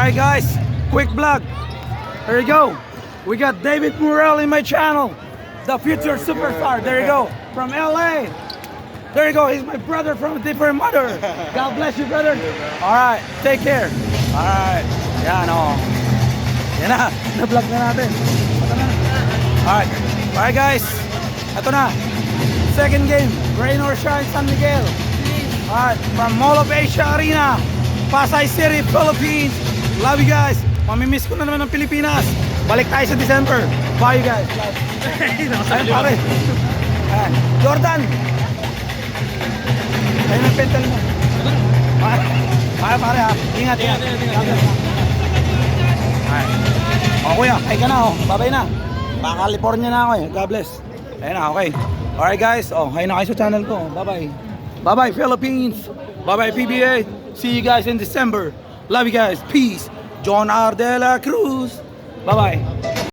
Alright guys, quick vlog. There you go. We got David Morel in my channel. The future superstar. There you go. From LA. There you go. He's my brother from a different mother. God bless you, brother. Alright, take care. Alright. Yan o. Yan na. Na-vlog na natin. Ito na. Alright. Alright guys. Ito na. Second game. Rain or shine, San Miguel. Alright. From Mall of Asia Arena. Pasay City, Philippines. Love you guys. Mamimiss ko na naman ng Pilipinas. Balik tayo sa December. Bye you guys. Ayun pare. Ayan. Jordan. Ayun ang pentel mo. Pare pare ha. Ingat. Alright. O kuya, ay ka na o. Babay na. Baka California na ako eh. God bless. Ayun na, okay. Alright guys. O, kayo na kayo sa channel ko. Bye bye. Bye bye Philippines. Bye bye PBA. See you guys in December. Love you guys. Peace. John R. De La Cruz. Bye bye.